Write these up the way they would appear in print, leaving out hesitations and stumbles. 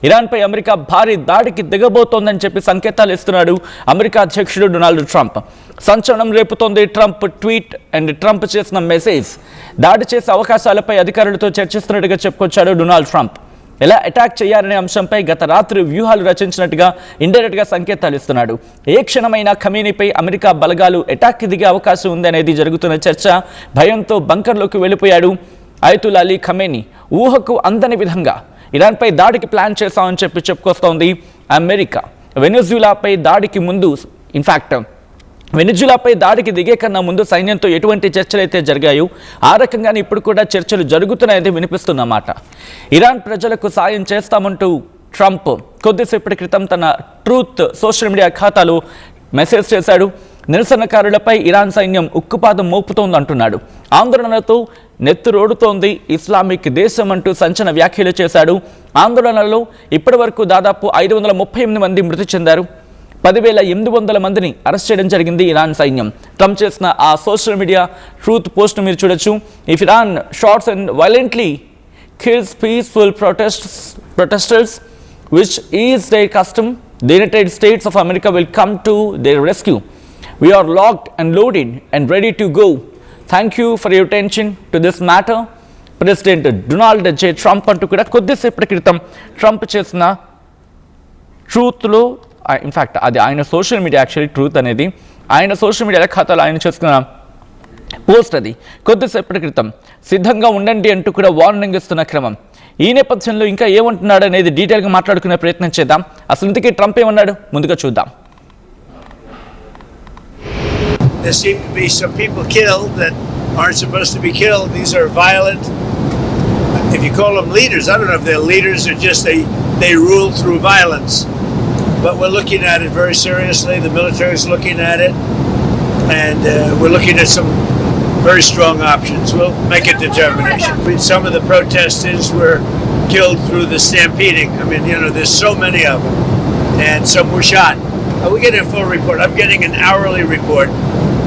ఇరాన్పై America భారీ దాడికి దిగబోతోందని చెప్పి సంకేతాలు ఇస్తున్నాడు అమెరికా అధ్యక్షుడు డొనాల్డ్ ట్రంప్. సంచలనం రేపుతోంది ట్రంప్ ట్వీట్ అండ్ ట్రంప్ చేసిన మెసేజ్. దాడి చేసే అవకాశాలపై అధికారులతో చర్చిస్తున్నట్టుగా చెప్పుకొచ్చాడు డొనాల్డ్ ట్రంప్. ఎలా అటాక్ చేయాలనే అంశంపై గత రాత్రి వ్యూహాలు రచించినట్టుగా ఇండైరెక్ట్గా సంకేతాలు ఇస్తున్నాడు. ఏ క్షణమైనా ఖమేనీపై అమెరికా బలగాలు అటాక్కి దిగే అవకాశం ఉంది అనేది జరుగుతున్న చర్చ. భయంతో బంకర్లోకి వెళ్ళిపోయాడు అయతుల్లా అలీ ఖమేనీ. ఊహకు అందని విధంగా ఇరాన్పై దాడికి ప్లాన్ చేశామని చెప్పి చెప్పుకొస్తోంది అమెరికా. వెనిజులాపై దాడికి ముందు ఇన్ఫాక్ట్ వెనిజులాపై దాడికి దిగే కన్నా ముందు సైన్యంతో ఎటువంటి చర్చలు అయితే జరిగాయో ఆ రకంగానే ఇప్పుడు కూడా చర్చలు జరుగుతున్నాయని వినిపిస్తున్నమాట. ఇరాన్ ప్రజలకు సాయం చేస్తామంటూ ట్రంప్ కొద్దిసేపటి క్రితం తన ట్రూత్ సోషల్ మీడియా ఖాతాలో మెసేజ్ చేశాడు. నిరసనకారులపై ఇరాన్ సైన్యం ఉక్కుపాదం మోపుతోందంటున్నాడు. ఆందోళనలతో నెత్తురోడుతోంది ఇస్లామిక్ దేశం అంటూ సంచలన వ్యాఖ్యలు చేశాడు. ఆందోళనలో ఇప్పటి వరకు దాదాపు 538 మంది మృతి చెందారు. 10,800 మందిని అరెస్ట్ చేయడం జరిగింది ఇరాన్ సైన్యం. ట్రంప్ చేసిన ఆ సోషల్ మీడియా ట్రూత్ పోస్ట్ మీరు చూడొచ్చు. If Iran shots and violently kills peaceful protesters which is their custom, the United States of America will come to their rescue. We are locked and loaded and ready to go. Thank you for your attention to this matter. President Donald J Trump అంటూ కూడా కొద్దిసేపటి క్రితం Trump చేసిన ట్రూత్లో in fact అది ఆయన social media actually truth అనేది ఆయన social media ఖాతాలో ఆయన చేస్తున్న పోస్ట్. అది కొద్దిసేపటి క్రితం సిద్ధంగా ఉండండి అంటూ కూడా వార్నింగ్ ఇస్తున్న క్రమం. ఈ నేపథ్యంలో ఇంకా ఏమంటున్నాడు అనేది డీటెయిల్గా మాట్లాడుకునే ప్రయత్నం చేద్దాం. అసలు ఇంతకీ ట్రంప్ ఏమన్నాడు ముందుగా చూద్దాం. There seem to be some people killed that aren't supposed to be killed. These are violent, if you call them leaders, I don't know if they're leaders or just they rule through violence. But we're looking at it very seriously. The military is looking at it. And we're looking at some very strong options. We'll make a determination. Some of the protesters were killed through the stampeding. I mean, there's so many of them. And some were shot. We're getting a full report. I'm getting an hourly report.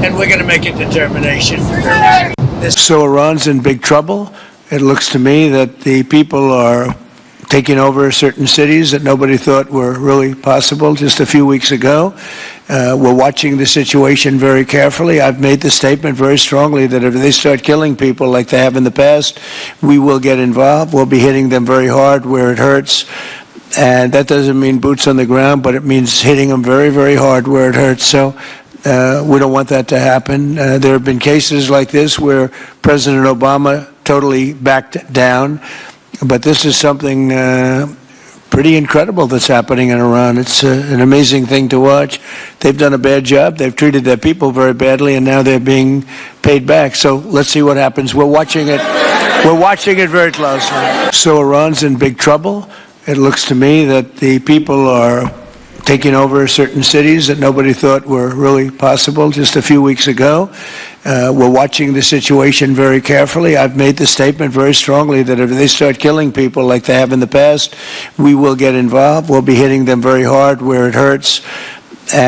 And we're going to make a determination. So Iran's in big trouble. It looks to me that the people are taking over certain cities that nobody thought were really possible just a few weeks ago. We're watching the situation very carefully. I've made the statement very strongly that if they start killing people like they have in the past, we will get involved. We'll be hitting them very hard where it hurts. And that doesn't mean boots on the ground, but it means hitting them very, very hard where it hurts. So we don't want that to happen. There have been cases like this where President Obama totally backed down. But this is something pretty incredible that's happening in Iran. It's an amazing thing to watch. They've done a bad job. They've treated their people very badly, and now they're being paid back. So let's see what happens. We're watching it. We're watching it very closely. So Iran's in big trouble. It looks to me that the people are taking over certain cities that nobody thought were really possible just a few weeks ago. We're watching the situation very carefully. I've made the statement very strongly that if they start killing people like they have in the past, we will get involved. We'll be hitting them very hard where it hurts.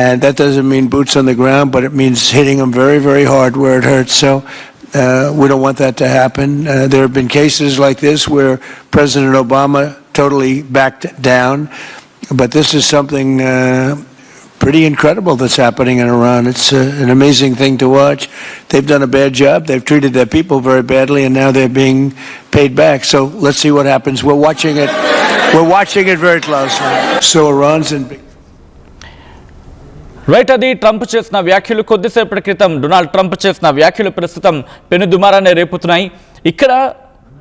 And that doesn't mean boots on the ground, but it means hitting them very, very hard where it hurts. So we don't want that to happen. There have been cases like this where President Obama totally backed down. But this is something pretty incredible that's happening in Iran. It's an amazing thing to watch. They've done a bad job. They've treated their people very badly, and now they're being paid back. So let's see what happens. We're watching it. We're watching it very closely. So Iran's in big. Right, అది Trump చేసిన వ్యాఖ్యలు. కొద్దిసేపటి క్రితం Donald Trump చేసిన వ్యాఖ్యలు ప్రస్తుతం పెను దుమారాన్ని రేపుతున్నాయి. ఇక్కడ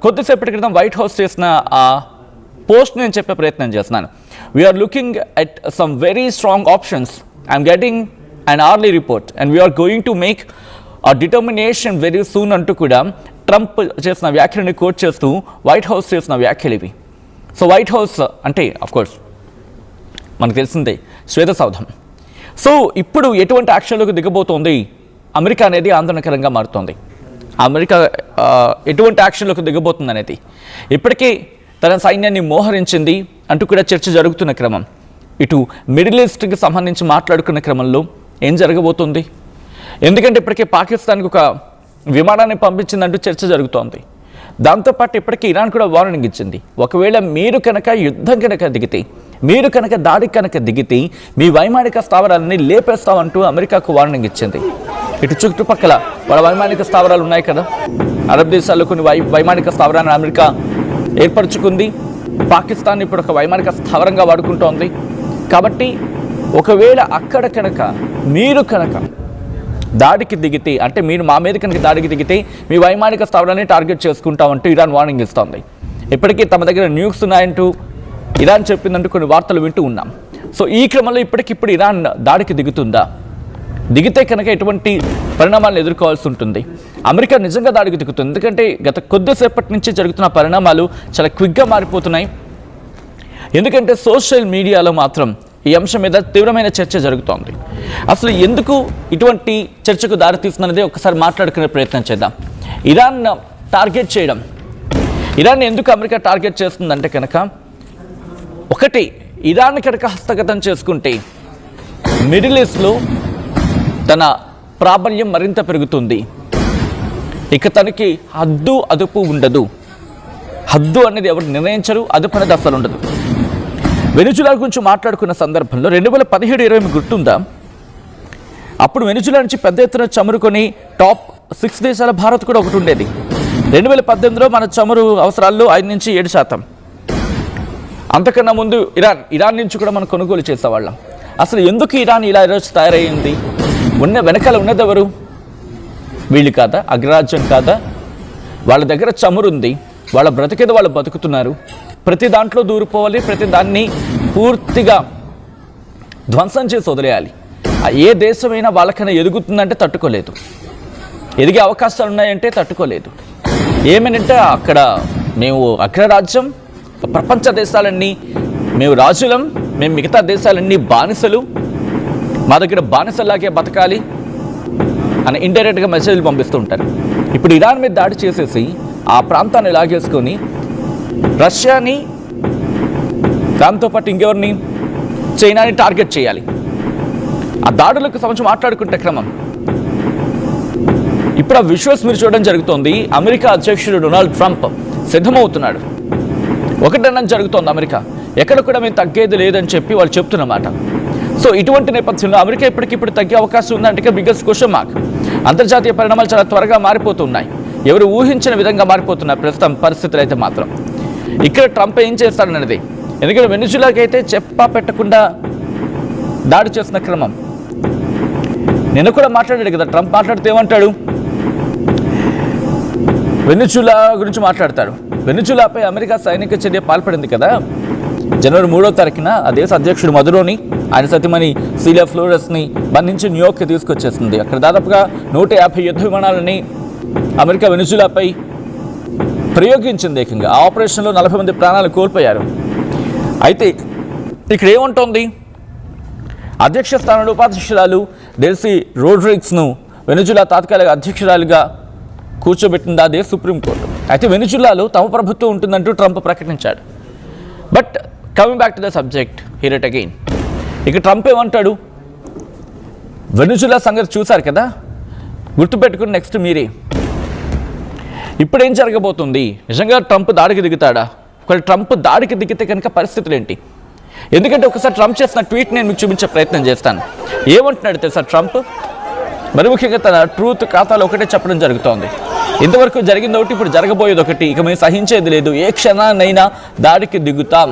కొద్దిసేపటి క్రితం వైట్ హౌస్ చేసిన ఆ పోస్ట్ నేను చెప్పే ప్రయత్నం చేస్తున్నాను. We are looking at some very strong options. I'm getting an hourly report and we are going to make a determination very soon అంటూ కూడా ట్రంప్ చేసిన వ్యాఖ్యలని కోట్ చేస్తూ వైట్ హౌస్ చేసిన వ్యాఖ్యలు ఇవి. సో వైట్ హౌస్ అంటే అఫ్కోర్స్ మనకు తెలిసిందే శ్వేతసౌధం. సో ఇప్పుడు ఎటువంటి యాక్షన్లకు దిగబోతోంది అమెరికా అనేది ఆందోళనకరంగా మారుతోంది. అమెరికా ఎటువంటి యాక్షన్లకు దిగబోతుంది అనేది ఇప్పటికే తన సైన్యాన్ని మోహరించింది అంటూ కూడా చర్చ జరుగుతున్న క్రమం. ఇటు మిడిల్ ఈస్ట్కి సంబంధించి మాట్లాడుకున్న క్రమంలో ఏం జరగబోతుంది, ఎందుకంటే ఇప్పటికే పాకిస్తాన్కి ఒక విమానాన్ని పంపించిందంటూ చర్చ జరుగుతోంది. దాంతోపాటు ఇప్పటికీ ఇరాన్ కూడా వార్నింగ్ ఇచ్చింది, ఒకవేళ మీరు కనుక యుద్ధం కనుక దిగితే, మీరు కనుక దాడి కనుక దిగితే మీ వైమానిక స్థావరాలని లేపేస్తామంటూ అమెరికాకు వార్నింగ్ ఇచ్చింది. ఇటు చుట్టుపక్కల వాళ్ళ వైమానిక స్థావరాలు ఉన్నాయి కదా, అరబ్ దేశాల్లో కొన్ని వైమానిక స్థావరాలను అమెరికా ఏర్పరచుకుంది. పాకిస్తాన్ ఇప్పుడు ఒక వైమానిక స్థావరంగా వాడుకుంటోంది. కాబట్టి ఒకవేళ అక్కడ కనుక మీరు కనుక దాడికి దిగితే, అంటే మీరు మా మీద కనుక దాడికి దిగితే మీ వైమానిక స్థావరాన్ని టార్గెట్ చేసుకుంటామంటూ ఇరాన్ వార్నింగ్ ఇస్తోంది. ఇప్పటికీ తమ దగ్గర న్యూస్ ఉన్నాయంటూ ఇరాన్ చెప్పిందంటూ కొన్ని వార్తలు వింటూ ఉన్నాం. సో ఈ క్రమంలో ఇప్పటికిప్పుడు ఇరాన్ దాడికి దిగుతుందా, దిగితే కనుక ఎటువంటి పరిణామాలను ఎదుర్కోవాల్సి ఉంటుంది? అమెరికా నిజంగా దాడికి దిగుతుంది, ఎందుకంటే గత కొద్దిసేపటి నుంచి జరుగుతున్న పరిణామాలు చాలా క్విక్గా మారిపోతున్నాయి. ఎందుకంటే సోషల్ మీడియాలో మాత్రం ఈ అంశం మీద తీవ్రమైన చర్చ జరుగుతోంది. అసలు ఎందుకు ఇటువంటి చర్చకు దారితీస్తుందనేది ఒకసారి మాట్లాడుకునే ప్రయత్నం చేద్దాం. ఇరాన్ టార్గెట్ చేయడం, ఇరాన్ ఎందుకు అమెరికా టార్గెట్ చేస్తుందంటే కనుక, ఒకటి, ఇరాన్ కనుక హస్తగతం చేసుకుంటే మిడిల్ ఈస్ట్లో తన ప్రాబల్యం మరింత పెరుగుతుంది. ఇక తనకి హద్దు అదుపు ఉండదు. హద్దు అనేది ఎవరు నిర్ణయించరు, అదుపు అనేది అసలు ఉండదు. వెనిజులా గురించి మాట్లాడుకున్న సందర్భంలో 2017-20 గుర్తుందా? అప్పుడు వెనిజులా నుంచి పెద్ద ఎత్తున చమురుకొని టాప్ 6 దేశాల భారత్ కూడా ఒకటి ఉండేది. 2018లో మన చమురు అవసరాల్లో 5-7%. అంతకన్నా ముందు ఇరాన్ నుంచి కూడా మనం కొనుగోలు చేసేవాళ్ళం. అసలు ఎందుకు ఇరాన్ ఇలా ఈరోజు తయారయ్యింది? వెనకాల ఉన్నది ఎవరు? వీళ్ళు కాదా? అగ్రరాజ్యం కాదా? వాళ్ళ దగ్గర చమురు ఉంది, వాళ్ళ బ్రతికేది వాళ్ళు బతుకుతున్నారు. ప్రతి దాంట్లో దూరిపోవాలి, ప్రతి దాన్ని పూర్తిగా ధ్వంసం చేసి వదిలేయాలి. ఏ దేశమైనా వాళ్ళకైనా ఎదుగుతుందంటే తట్టుకోలేదు, ఎదిగే అవకాశాలు ఉన్నాయంటే తట్టుకోలేదు. ఏమనంటే అక్కడ మేము అగ్రరాజ్యం, ప్రపంచ దేశాలన్నీ మేము రాజులం, మేము మిగతా దేశాలన్నీ బానిసలు, మా దగ్గర బానిసలాగే బతకాలి అని ఇండైరెక్ట్గా మెసేజ్లు పంపిస్తూ ఉంటారు. ఇప్పుడు ఇరాన్ మీద దాడి చేసేసి ఆ ప్రాంతాన్ని లాగేసుకొని రష్యాని, దాంతోపాటు ఇంకెవరిని, చైనాని టార్గెట్ చేయాలి. ఆ దాడులకు సంబంధించి మాట్లాడుకుంటే క్రమం ఇప్పుడు ఆ విజువల్స్ మీరు చూడడం జరుగుతోంది. అమెరికా అధ్యక్షుడు డొనాల్డ్ ట్రంప్ సిద్ధమవుతున్నాడు. ఒకటన్నా జరుగుతోంది అమెరికా, ఎక్కడ కూడా మేము తగ్గేది లేదని చెప్పి వాళ్ళు చెప్తున్నమాట. సో ఇటువంటి నేపథ్యంలో అమెరికా ఇప్పటికిప్పుడు తగ్గే అవకాశం ఉందంటే బిగ్గెస్ట్ క్వశ్చన్ మార్క్. అంతర్జాతీయ పరిణామాలు చాలా త్వరగా మారిపోతున్నాయి, ఎవరు ఊహించిన విధంగా మారిపోతున్నాయి ప్రస్తుతం పరిస్థితులు అయితే మాత్రం. ఇక్కడ ట్రంప్ ఏం చేస్తాడనేది, ఎందుకంటే వెనిజులాకి అయితే చెప్పా పెట్టకుండా దాడి చేసిన క్రమం. నిన్న కూడా మాట్లాడాడు కదా ట్రంప్. మాట్లాడితే ఏమంటాడు? వెనిజులా గురించి మాట్లాడతాడు. వెనిజులాపై అమెరికా సైనిక చర్య పాల్పడింది కదా జనవరి 3వ తారీఖున. ఆ దేశ అధ్యక్షుడు మదురోని, ఆయన సతీమణి సీలియా ఫ్లోరెస్ని బంధించి న్యూయార్క్కి తీసుకొచ్చేస్తుంది. అక్కడ దాదాపుగా 150 యుద్ధ విమానాలని అమెరికా వెనిజులాపై ప్రయోగించింది ఏకంగా. ఆ ఆపరేషన్లో 40 మంది ప్రాణాలు కోల్పోయారు. అయితే ఇక్కడ ఏముంటోంది? అధ్యక్ష స్థానంలో ఉపాధ్యక్షురాలు డెల్సీ రోడ్రిగ్స్ను వెనిజులా తాత్కాలిక అధ్యక్షురాలుగా కూర్చోబెట్టింది అదే సుప్రీంకోర్టు. అయితే వెనిజులాలో తమ ప్రభుత్వం ఉంటుందంటూ ట్రంప్ ప్రకటించాడు. But coming back to the subject here it again, ఇక ట్రంప్ ఏమంటాడు? వెనిజులా సంగతి చూశారు కదా, గుర్తుపెట్టుకుని నెక్స్ట్ మీరే. ఇప్పుడు ఏం జరగబోతుంది? నిజంగా ట్రంప్ దాడికి దిగుతాడా? ఒకవేళ ట్రంప్ దాడికి దిగితే కనుక పరిస్థితులు ఏంటి? ఎందుకంటే ఒకసారి ట్రంప్ చేసిన ట్వీట్ నేను మీకు చూపించే ప్రయత్నం చేస్తాను. ఏమంటున్నాడు తెలుసా ట్రంప్? మరి ముఖ్యంగా తన ట్రూత్ ఖాతాలో ఒకటే చెప్పడం జరుగుతోంది. ఇంతవరకు జరిగింది ఒకటి, ఇప్పుడు జరగబోయేది ఒకటి. ఇక మేము సహించేది లేదు, ఏ క్షణాన్నైనా దాడికి దిగుతాం,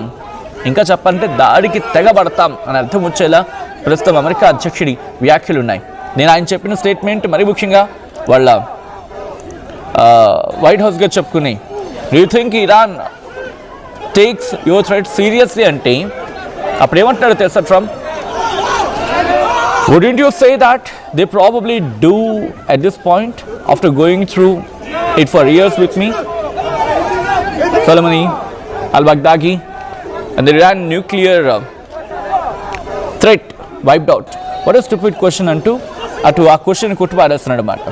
ఇంకా చెప్పాలంటే దాడికి తెగబడతాం అని అర్థం వచ్చేలా ప్రస్తుతం అమెరికా అధ్యక్షుడి వ్యాఖ్యలు ఉన్నాయి. నేను ఆయన చెప్పిన స్టేట్మెంట్ మరి ముఖ్యంగా వాళ్ళ వైట్ హౌస్గా చెప్పుకుని, do you think Iran takes your threat seriously అంటే అప్పుడు ఏమంటున్నాడు తెలుసా Trump? Wouldn't you say that they probably do at this point after going through it for years with me? Soleimani, al-Baghdadi and the Iran nuclear threat wiped out. What a stupid question అంటూ అటు ఆ question కొట్టుపాడేస్తున్నాడు అన్నమాట.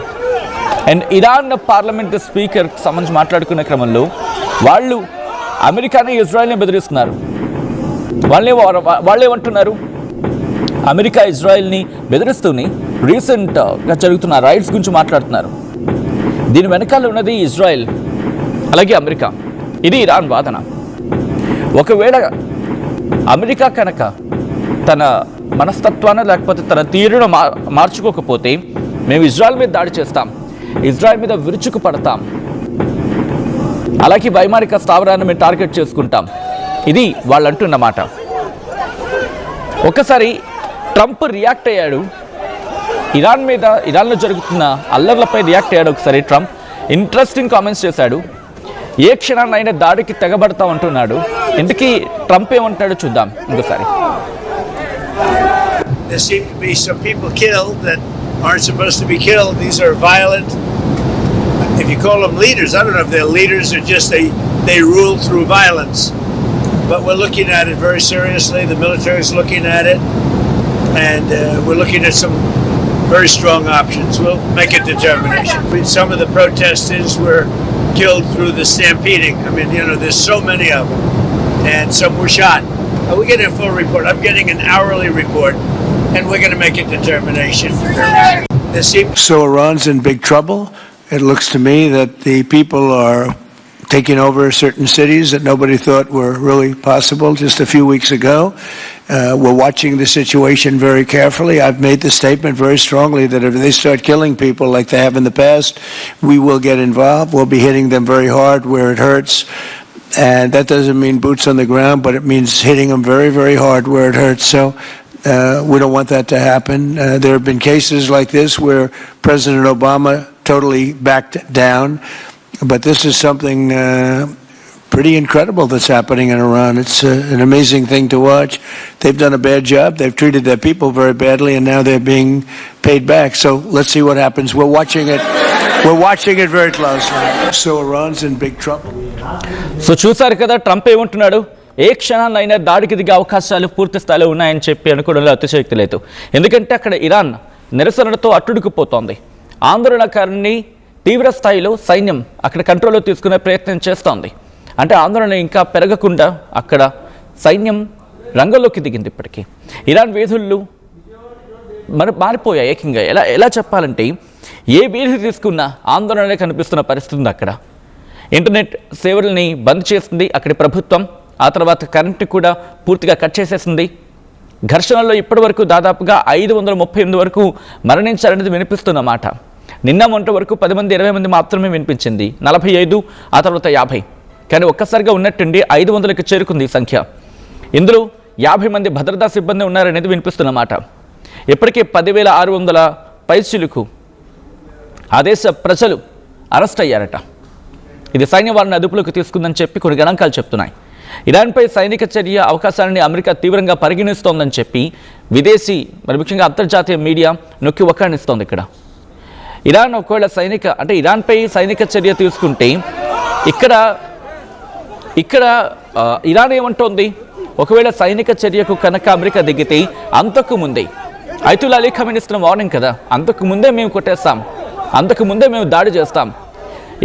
And Iran parliament speaker సంబంధించి మాట్లాడుకునే క్రమంలో వాళ్ళు అమెరికాని ఇజ్రాయెల్ని బెదిరిస్తున్నారు. వాళ్ళేమంటున్నారు? America ఇజ్రాయెల్ని బెదిరిస్తూనే రీసెంట్గా జరుగుతున్న రైట్స్ గురించి మాట్లాడుతున్నారు. దీని వెనకాల ఉన్నది ఇజ్రాయెల్. అలాగే అమెరికా. ఇది ఇరాన్ వాదన. ఒకవేళ అమెరికా కనుక తన మనస్తత్వాన్ని లేకపోతే తన తీరును మార్చుకోకపోతే మేము ఇజ్రాయెల్ మీద దాడి చేస్తాం, ఇజ్రాయెల్ మీద విరుచుకు పడతాం, అలాగే వైమానిక స్థావరాన్ని మేము టార్గెట్ చేసుకుంటాం, ఇది వాళ్ళు అంటున్న మాట. ఒకసారి ట్రంప్ రియాక్ట్ అయ్యాడు ఇరాన్లో జరుగుతున్న అల్లర్లపై రియాక్ట్ అయ్యాడు. ఒకసారి ట్రంప్ ఇంట్రెస్టింగ్ కామెంట్స్ చేశాడు. ఏ క్షణాన్నైనా దాడికి తెగబడతాం అంటున్నాడు. ఇందుకీ ట్రంప్ ఏమంటాడో చూద్దాం ఇంకోసారి. There seem to be some people killed that aren't supposed to be killed. These are violent. If you call them leaders, I don't know if they're leaders or just they rule through violence. But we're looking at it very seriously. The military is looking at it, and we're looking at some very strong options. We'll make a determination. Some of the protesters were killed through the stampeding. I mean, there's so many of them, and some were shot. We get a full report. I'm getting an hourly report, and we're going to make a determination. So Iran's in big trouble. It looks to me that the people are taking over certain cities that nobody thought were really possible just a few weeks ago. We're watching the situation very carefully. I've made the statement very strongly that if they start killing people like they have in the past, we will get involved. We'll be hitting them very hard where it hurts. And that doesn't mean boots on the ground, but it means hitting them very, very hard where it hurts. So we don't want that to happen. There have been cases like this where President Obama totally backed down. But this is something pretty incredible that's happening in Iran. It's an amazing thing to watch. They've done a bad job. They've treated their people very badly, and now they're being paid back. So let's see what happens. We're watching it. We're watching it very closely. So Iran's in big trouble. So చూసారు కదా Trump ఏమంటున్నాడు. ఏ క్షణాన్నైనా దాడికి దిగే అవకాశాలు పూర్తి స్థాయిలో ఉన్నాయని చెప్పి అనుకోవడంలో అతిశయోక్తి లేదు. ఎందుకంటే అక్కడ ఇరాన్ నిరసనలతో అట్టుడుకుపోతోంది. ఆందోళనకారుని తీవ్ర స్థాయిలో సైన్యం అక్కడ కంట్రోల్లో తీసుకునే ప్రయత్నం చేస్తోంది. అంటే ఆందోళన ఇంకా పెరగకుండా అక్కడ సైన్యం రంగంలోకి దిగింది. ఇప్పటికీ ఇరాన్ వీధులు మారిపోయాయి ఏకంగా. ఎలా చెప్పాలంటే ఏ వీధి తీసుకున్నా ఆందోళనలే కనిపిస్తున్న పరిస్థితి ఉంది. అక్కడ ఇంటర్నెట్ సేవల్ని బంద్ చేసింది అక్కడి ప్రభుత్వం. ఆ తర్వాత కరెంటు కూడా పూర్తిగా కట్ చేసేసింది. ఘర్షణల్లో ఇప్పటి వరకు దాదాపుగా 538 వరకు మరణించారనేది వినిపిస్తున్న మాట. నిన్న మొన్నటి వరకు 10 మంది 20 మంది మాత్రమే వినిపించింది. 45 ఆ తర్వాత 50. కానీ ఒక్కసారిగా ఉన్నట్టుండి 500కి చేరుకుంది ఈ సంఖ్య. ఇందులో 50 మంది భద్రతా సిబ్బంది ఉన్నారనేది వినిపిస్తున్న మాట. ఇప్పటికే 10,600 పైచిలుకు ఆ దేశ ప్రజలు అరెస్ట్ అయ్యారట. ఇది సైన్యం వారిని అదుపులోకి తీసుకుందని చెప్పి కొన్ని గణాంకాలు చెప్తున్నాయి. ఇరాన్పై సైనిక చర్య అవకాశాలని అమెరికా తీవ్రంగా పరిగణిస్తోందని చెప్పి విదేశీ మరి ముఖ్యంగా అంతర్జాతీయ మీడియా నొక్కి వక్కాణిస్తోంది. ఇరాన్ ఒకవేళ ఇరాన్పై సైనిక చర్య తీసుకుంటే ఇక్కడ ఇరాన్ ఏమంటోంది, ఒకవేళ సైనిక చర్యకు కనుక అమెరికా దిగితే అంతకు ముందే ఐతుల్లా అలీ ఖమేనీ ఇస్తున్న వార్నింగ్ కదా, అంతకు ముందే మేము కొట్టేస్తాం, అంతకు ముందే మేము దాడి చేస్తాం.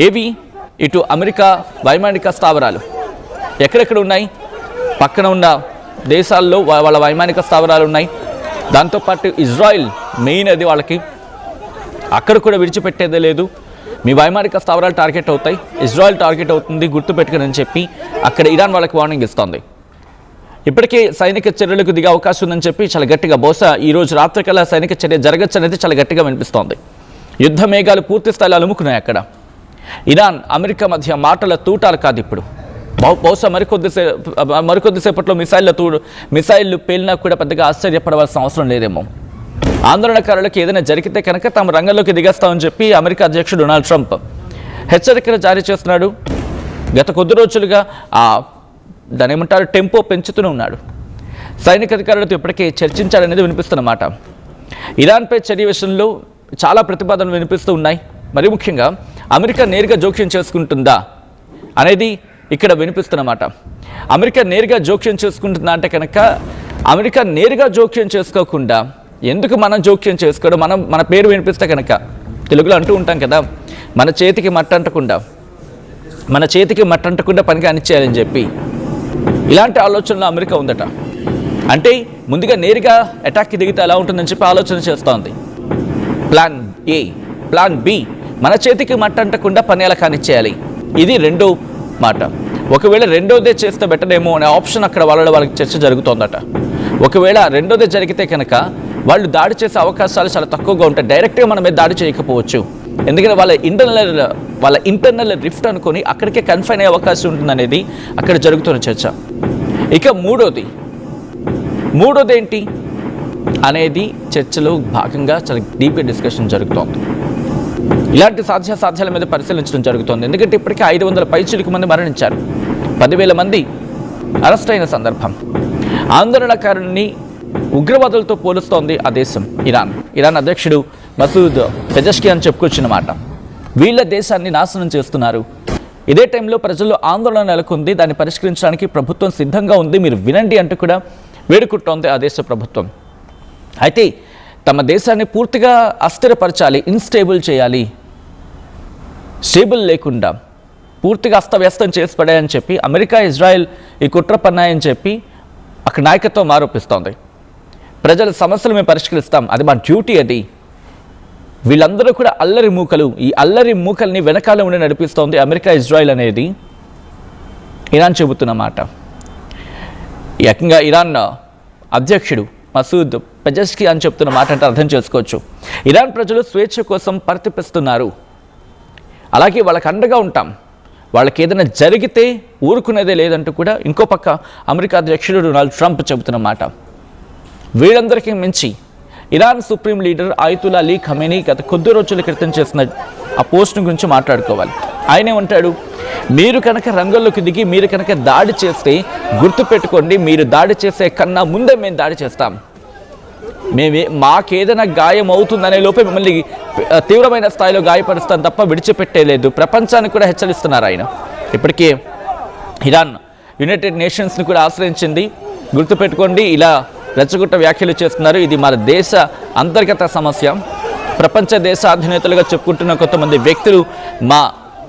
ఏవి ఇటు అమెరికా వైమానిక స్థావరాలు ఎక్కడెక్కడ ఉన్నాయి, పక్కన ఉన్న దేశాల్లో వాళ్ళ వైమానిక స్థావరాలు ఉన్నాయి. దాంతోపాటు ఇజ్రాయిల్ మెయిన్ అది వాళ్ళకి, అక్కడ కూడా విడిచిపెట్టేదే లేదు. మీ వైమానిక స్థావరాలు టార్గెట్ అవుతాయి, ఇజ్రాయిల్ టార్గెట్ అవుతుంది గుర్తుపెట్టుకుని చెప్పి అక్కడ ఇరాన్ వాళ్ళకి వార్నింగ్ ఇస్తోంది. ఇప్పటికే సైనిక చర్యలకు దిగే అవకాశం ఉందని చెప్పి చాలా గట్టిగా, బహుశా ఈ రోజు రాత్రికల్లా సైనిక చర్య జరగచ్చు అనేది చాలా గట్టిగా వినిపిస్తోంది. యుద్ధ మేఘాలు పూర్తి స్థాయిలో అలుముకున్నాయి అక్కడ. ఇరాన్ అమెరికా మధ్య మాటల తూటాలు కాదు ఇప్పుడు. బహుశా మరికొద్దిసేపట్లో మిసైళ్ళు పేలినా కూడా పెద్దగా ఆశ్చర్యపడవలసిన అవసరం లేదేమో. ఆందోళనకారులకు ఏదైనా జరిగితే కనుక తాము రంగంలోకి దిగేస్తామని చెప్పి అమెరికా అధ్యక్షుడు డొనాల్డ్ ట్రంప్ హెచ్చరికలు జారీ చేస్తున్నాడు. గత కొద్ది రోజులుగా దాని ఏమంటారు టెంపో పెంచుతూనే ఉన్నాడు. సైనిక అధికారులతో ఇప్పటికే చర్చించాలనేది వినిపిస్తున్నమాట. ఇరాన్పై చర్య విషయంలో చాలా ప్రతిపాదనలు వినిపిస్తూ ఉన్నాయి. మరి ముఖ్యంగా అమెరికా నేరుగా జోక్యం చేసుకుంటుందా అనేది ఇక్కడ వినిపిస్తున్నమాట. అమెరికా నేరుగా జోక్యం చేసుకుంటుందా అంటే కనుక అమెరికా నేరుగా జోక్యం చేసుకోకుండా ఎందుకు మనం జోక్యం చేసుకోవడం, మన పేరు వినిపిస్తే కనుక తెలుగులో అంటూ ఉంటాం కదా, మన చేతికి మట్టంటకుండా పని కానిచ్చేయాలని చెప్పి ఇలాంటి ఆలోచనలో అమెరికా ఉందట. అంటే ముందుగా నేరుగా అటాక్కి దిగితే ఎలా ఉంటుందని చెప్పి ఆలోచన చేస్తోంది. ప్లాన్ ఏ, ప్లాన్ బి, మన చేతికి మట్టంటకుండా పని ఎలా కానిచ్చేయాలి, ఇది రెండో మాట. ఒకవేళ రెండోదే చేస్తే బెటరేమో అనే ఆప్షన్ అక్కడ వాళ్ళకి చర్చ జరుగుతోందట. ఒకవేళ రెండోదే జరిగితే కనుక వాళ్ళు దాడి చేసే అవకాశాలు చాలా తక్కువగా ఉంటాయి. డైరెక్ట్గా మన మీద దాడి చేయకపోవచ్చు, ఎందుకంటే వాళ్ళ ఇంటర్నల్ రిఫ్ట్ అనుకొని అక్కడికే కన్ఫైన్ అయ్యే అవకాశం ఉంటుందనేది అక్కడ జరుగుతున్న చర్చ. ఇక మూడోది ఏంటి అనేది చర్చలో భాగంగా చాలా డీప్గా డిస్కషన్ జరుగుతోంది. ఇలాంటి సాధ్యాసాధ్యాల మీద పరిశీలించడం జరుగుతోంది. ఎందుకంటే ఇప్పటికే 500 పైచిలుకు మంది మరణించారు, 10,000 మంది అరెస్ట్ అయిన సందర్భం. ఆందోళనకారుల్ని ఉగ్రవాదులతో పోలుస్తోంది ఆ దేశం ఇరాన్ అధ్యక్షుడు మసూద్ పెజెష్కియాన్ చెప్పుకొచ్చిన మాట. వీళ్ళ దేశాన్ని నాశనం చేస్తున్నారు. ఇదే టైంలో ప్రజల్లో ఆందోళన నెలకొంది, దాన్ని పరిష్కరించడానికి ప్రభుత్వం సిద్ధంగా ఉంది, మీరు వినండి అంటూ కూడా వేడుకుంటోంది ఆ దేశ ప్రభుత్వం. అయితే తమ దేశాన్ని పూర్తిగా అస్థిరపరచాలి, ఇన్స్టేబుల్ చేయాలి, స్టేబుల్ లేకుండా పూర్తిగా అస్తవ్యస్తం చేసి పడాయని చెప్పి అమెరికా, ఇజ్రాయెల్ ఈ కుట్ర పన్నాయని చెప్పి అక్కడ నాయకత్వం ఆరోపిస్తోంది. ప్రజల సమస్యలు మేము పరిష్కరిస్తాం, అది మా డ్యూటీ. అది వీళ్ళందరూ కూడా అల్లరి మూకలు. ఈ అల్లరి మూకల్ని వెనకాల ఉండి నడిపిస్తోంది అమెరికా, ఇజ్రాయెల్ అనేది ఇరాన్ చెబుతున్న మాట. ఏకంగా ఇరాన్ అధ్యక్షుడు మసూద్ పెజెష్కియాన్ చెప్తున్న మాట అంటే అర్థం చేసుకోవచ్చు. ఇరాన్ ప్రజలు స్వేచ్ఛ కోసం పరితపిస్తున్నారు, అలాగే వాళ్ళకి అండగా ఉంటాం, వాళ్ళకి ఏదైనా జరిగితే ఊరుకునేదే లేదంటూ కూడా ఇంకో పక్క అమెరికా అధ్యక్షుడు డొనాల్డ్ ట్రంప్ చెబుతున్న మాట. వీళ్ళందరికీ మించి Iran supreme leader ఆయతుల్లా Ali Khamenei గత కొద్ది రోజుల క్రితం చేసిన ఆ పోస్ట్ను గురించి మాట్లాడుకోవాలి. ఆయన ఏమంటాడు, మీరు కనుక రంగంలోకి దిగి మీరు కనుక దాడి చేస్తే గుర్తుపెట్టుకోండి, మీరు దాడి చేసే కన్నా ముందే మేము దాడి చేస్తాం, మాకేదైనా గాయం అవుతుందనే లోపే మిమ్మల్ని తీవ్రమైన స్థాయిలో గాయపరుస్తాం తప్ప విడిచిపెట్టేలేదు. ప్రపంచానికి కూడా హెచ్చరిస్తున్నారు ఆయన. ఇప్పటికే ఇరాన్ యునైటెడ్ నేషన్స్ని కూడా ఆశ్రయించింది. గుర్తుపెట్టుకోండి, ఇలా రెచ్చగొట్ట వ్యాఖ్యలు చేస్తున్నారు, ఇది మన దేశ అంతర్గత సమస్య. ప్రపంచ దేశ అధినేతలుగా చెప్పుకుంటున్న కొంతమంది వ్యక్తులు మా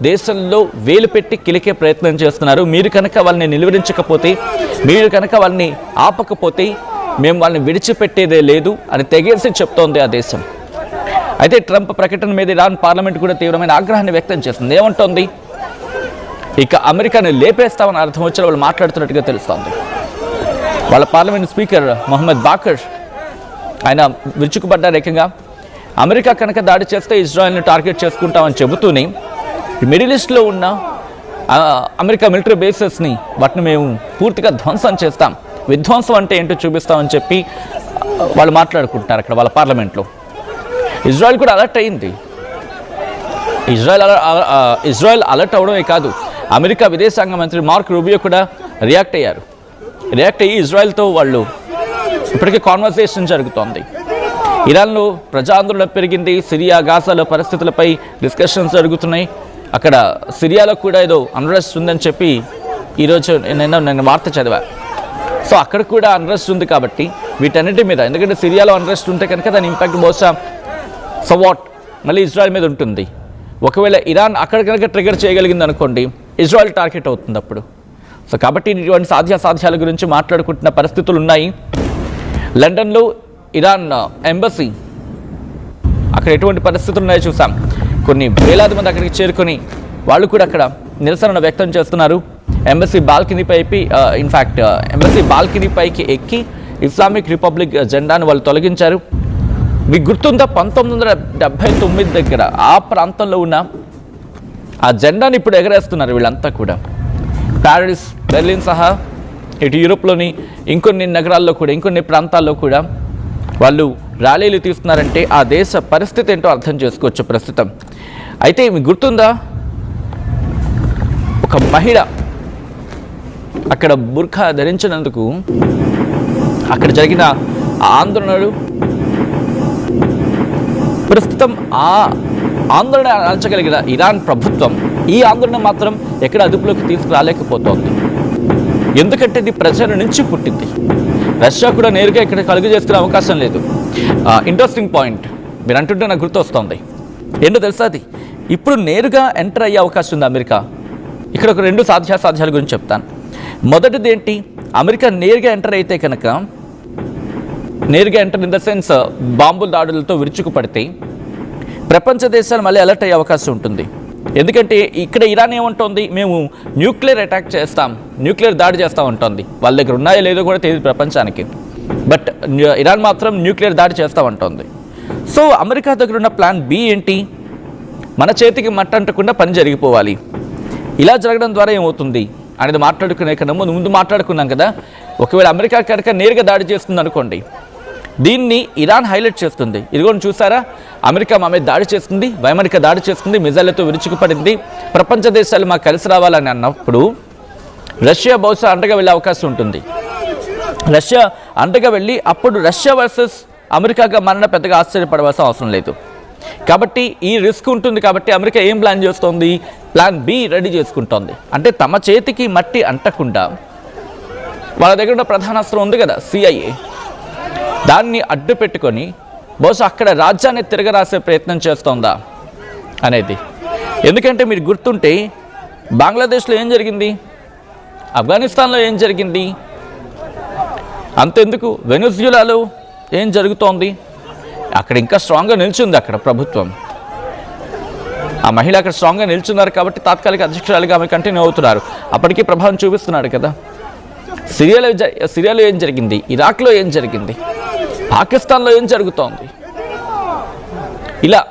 దేశంలో వేలు పెట్టి కిలికే ప్రయత్నం చేస్తున్నారు. మీరు కనుక వాళ్ళని నిలువరించకపోతే, మీరు కనుక వాళ్ళని ఆపకపోతే మేము వాళ్ళని విడిచిపెట్టేదే లేదు అని తెగేసి చెప్తోంది ఆ దేశం. అయితే ట్రంప్ ప్రకటన మీద ఇరాన్ పార్లమెంట్ కూడా తీవ్రమైన ఆగ్రహాన్ని వ్యక్తం చేస్తుంది. ఏమంటోంది, ఇక అమెరికాను లేపేస్తామని అర్థం వచ్చి వాళ్ళు మాట్లాడుతున్నట్టుగా తెలుస్తోంది. వాళ్ళ పార్లమెంట్ స్పీకర్ మొహమ్మద్ బాకర్ ఆయన విరుచుకుపడ్డారు. ఏకంగా అమెరికా కనుక దాడి చేస్తే ఇజ్రాయెల్ని టార్గెట్ చేసుకుంటామని చెబుతూనే మిడిల్ ఈస్ట్లో ఉన్న అమెరికా మిలిటరీ బేసెస్ని వాటిని మేము పూర్తిగా ధ్వంసం చేస్తాం, విధ్వంసం అంటే ఏంటో చూపిస్తామని చెప్పి వాళ్ళు మాట్లాడుకుంటున్నారు అక్కడ వాళ్ళ పార్లమెంట్లో. ఇజ్రాయెల్ కూడా అలర్ట్ అయింది. ఇజ్రాయెల్ అలర్ట్ అవడమే కాదు, అమెరికా విదేశాంగ మంత్రి మార్క్ రూబియో కూడా రియాక్ట్ అయ్యి ఇజ్రాయెల్తో వాళ్ళు ఇప్పటికే కాన్వర్సేషన్ జరుగుతోంది. ఇరాన్లో ప్రజా ఆందోళన పెరిగింది. సిరియా, గాజాలో పరిస్థితులపై డిస్కషన్స్ జరుగుతున్నాయి. అక్కడ సిరియాలో కూడా ఏదో అన్రెస్ట్ ఉందని చెప్పి ఈరోజు నేను వార్త చదివా. సో అక్కడ కూడా అన్రెస్ట్ ఉంది కాబట్టి వీటన్నిటి మీద, ఎందుకంటే సిరియాలో అన్రెస్ట్ ఉంటే కనుక దాని ఇంపాక్ట్ బహుశా సవాట్ మళ్ళీ ఇజ్రాయెల్ మీద ఉంటుంది. ఒకవేళ ఇరాన్ అక్కడ కనుక ట్రిగర్ చేయగలిగింది అనుకోండి, ఇజ్రాయెల్ టార్గెట్ అవుతుంది అప్పుడు. సో కాబట్టి ఇటువంటి సాధ్యాల గురించి మాట్లాడుకుంటున్న పరిస్థితులు ఉన్నాయి. లండన్లో ఇరాన్ ఎంబసీ అక్కడ ఎటువంటి పరిస్థితులు ఉన్నాయో చూసాం. కొన్ని వేలాది మంది అక్కడికి చేరుకొని వాళ్ళు కూడా అక్కడ నిరసనను వ్యక్తం చేస్తున్నారు. ఎంబసీ బాల్కనీ పైకి ఎక్కి ఇస్లామిక్ రిపబ్లిక్ జెండాను వాళ్ళు తొలగించారు. మీకు గుర్తుందా, 1979 దగ్గర ఆ ప్రాంతంలో ఉన్న ఆ జెండాని ఇప్పుడు ఎగరేస్తున్నారు వీళ్ళంతా కూడా. ప్యారిస్, బెర్లిన్ సహా ఇటు యూరోప్లోని ఇంకొన్ని నగరాల్లో కూడా, ఇంకొన్ని ప్రాంతాల్లో కూడా వాళ్ళు ర్యాలీలు తీస్తున్నారంటే ఆ దేశ పరిస్థితి ఏంటో అర్థం చేసుకోవచ్చు ప్రస్తుతం. అయితే మీకు గుర్తుందా, ఒక మహిళ అక్కడ బుర్ఖా ధరించినందుకు అక్కడ జరిగిన ఆందోళనలు, ప్రస్తుతం ఆ ఆందోళన అణచగలిగిన ఇరాన్ ప్రభుత్వం ఈ ఆందోళన మాత్రం ఎక్కడ అదుపులోకి తీసుకురాలేకపోతోంది. ఎందుకంటే ఇది ప్రజల నుంచి పుట్టింది. రష్యా కూడా నేరుగా ఇక్కడ కలుగు చేసుకునే అవకాశం లేదు. ఇంట్రెస్టింగ్ పాయింట్ మీరు అంటుంటే నాకు గుర్తొస్తుంది. ఏంటో తెలుసా, అది ఇప్పుడు నేరుగా ఎంటర్ అయ్యే అవకాశం ఉంది అమెరికా. ఇక్కడ ఒక 2 సాధ్యాల గురించి చెప్తాను. మొదటిది ఏంటి, అమెరికా నేరుగా ఎంటర్ అయితే కనుక, నేరుగా ఎంటర్ ఇన్ ద సెన్స్ బాంబుల దాడులతో విరుచుకుపడితే ప్రపంచ దేశాలు మళ్ళీ అలర్ట్ అయ్యే అవకాశం ఉంటుంది. ఎందుకంటే ఇక్కడ ఇరాన్ ఏమంటోంది, మేము న్యూక్లియర్ అటాక్ చేస్తాం, న్యూక్లియర్ దాడి చేస్తూ ఉంటుంది. వాళ్ళ దగ్గర ఉన్నాయో లేదో కూడా తెలియదు ప్రపంచానికి. బట్ ఇరాన్ మాత్రం న్యూక్లియర్ దాడి చేస్తూ ఉంటుంది. సో అమెరికా దగ్గర ఉన్న ప్లాన్ బి ఏంటి? మన చేతికి మట్ట అంటకుండా పని జరిగిపోవాలి. ఇలా జరగడం ద్వారా ఏమవుతుంది అనేది మాట్లాడుకునే కన్నా ముందు మాట్లాడుకున్నాం కదా. ఒకవేళ అమెరికా కనుక నేరుగా దాడి చేస్తుంది అనుకోండి, దీన్ని ఇరాన్ హైలైట్ చేస్తుంది. ఇదిగోని చూసారా, అమెరికా మా మీద దాడి చేస్తుంది, అమెరికా దాడి చేస్తుంది, మిజైళ్లతో విరుచుకుపడింది, ప్రపంచ దేశాలు మాకు కలిసి రావాలని అన్నప్పుడు రష్యా బహుశా అండగా వెళ్ళే అవకాశం ఉంటుంది. రష్యా అండగా వెళ్ళి అప్పుడు రష్యా వర్సెస్ అమెరికాగా మారిన పెద్దగా ఆశ్చర్యపడవలసిన అవసరం లేదు. కాబట్టి ఈ రిస్క్ ఉంటుంది. కాబట్టి అమెరికా ఏం ప్లాన్ చేస్తోంది? ప్లాన్ బి రెడీ చేసుకుంటోంది. అంటే తమ చేతికి మట్టి అంటకుండా వాళ్ళ దగ్గర ఉన్న ప్రధాన అస్త్రం ఉంది కదా, CIA, దాన్ని అడ్డు పెట్టుకొని బహుశా అక్కడ రాజ్యాన్ని తిరగరాసే ప్రయత్నం చేస్తోందా అనేది. ఎందుకంటే మీరు గుర్తుంటే బంగ్లాదేశ్లో ఏం జరిగింది, ఆఫ్ఘనిస్తాన్లో ఏం జరిగింది, అంతెందుకు వెనుజులాలో ఏం జరుగుతోంది, అక్కడ ఇంకా స్ట్రాంగ్గా నిల్చుంది అక్కడ ప్రభుత్వం. ఆ మహిళ అక్కడ స్ట్రాంగ్గా నిల్చున్నారు కాబట్టి తాత్కాలిక అధ్యక్షురాలుగా ఆమె కంటిన్యూ అవుతున్నారు. అప్పటికీ ప్రభావం చూపిస్తున్నాడు కదా. సిరియాలో ఏం జరిగింది, ఇరాక్లో ఏం జరిగింది, పాకిస్తాన్లో ఏం జరుగుతోంది. ఇలా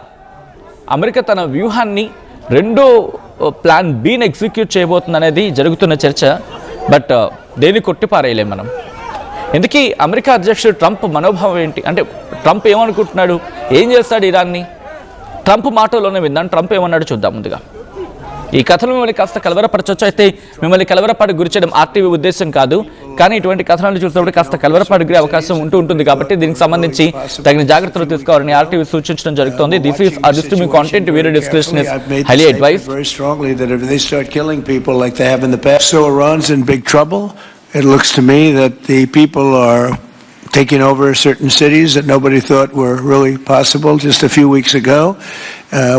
అమెరికా తన వ్యూహాన్ని రెండో ప్లాన్ బిని ఎగ్జిక్యూట్ చేయబోతుంది అనేది జరుగుతున్న చర్చ. బట్ దేన్ని కొట్టిపారేయలేం మనం. ఎందుకీ అమెరికా అధ్యక్షుడు ట్రంప్ మనోభావం ఏంటి? అంటే ట్రంప్ ఏమనుకుంటున్నాడు, ఏం చేస్తాడు ఇరాన్ని? ట్రంప్ మాటల్లోనే విందాం. ట్రంప్ ఏమన్నాడు చూద్దాం. ముందుగా ఈ కథలు మిమ్మల్ని కాస్త కలవరపరచవచ్చు. అయితే మిమ్మల్ని కలవరపాటు గురి చేయడం RTV ఉద్దేశం కాదు. కానీ ఇటువంటి కథనాలు చూసినప్పుడు కాస్త కలవరపాటు గురి అవకాశం ఉంటుంది. కాబట్టి దీనికి సంబంధించి తగిన జాగ్రత్తలు తీసుకోవాలని RTV సూచించడం జరుగుతోంది. This is a disturbing content. Viewer discretion is highly advised. Very strongly that if they start killing people like they have in the past, so Iran's in big trouble. It looks to me that the people are taking over certain cities that nobody thought were really possible just a few weeks ago.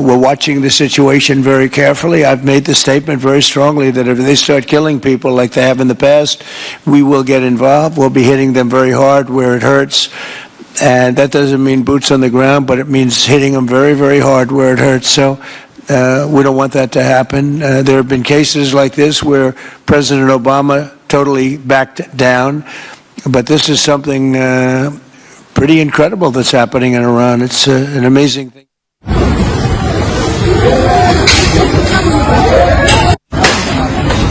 We're watching the situation very carefully. I've made the statement very strongly that if they start killing people like they have in the past, we will get involved. We'll be hitting them very hard where it hurts. And that doesn't mean boots on the ground, but it means hitting them very, very hard where it hurts. So we don't want that to happen. There have been cases like this where President Obama totally backed down. But this is something pretty incredible that's happening in Iran. It's an amazing thing.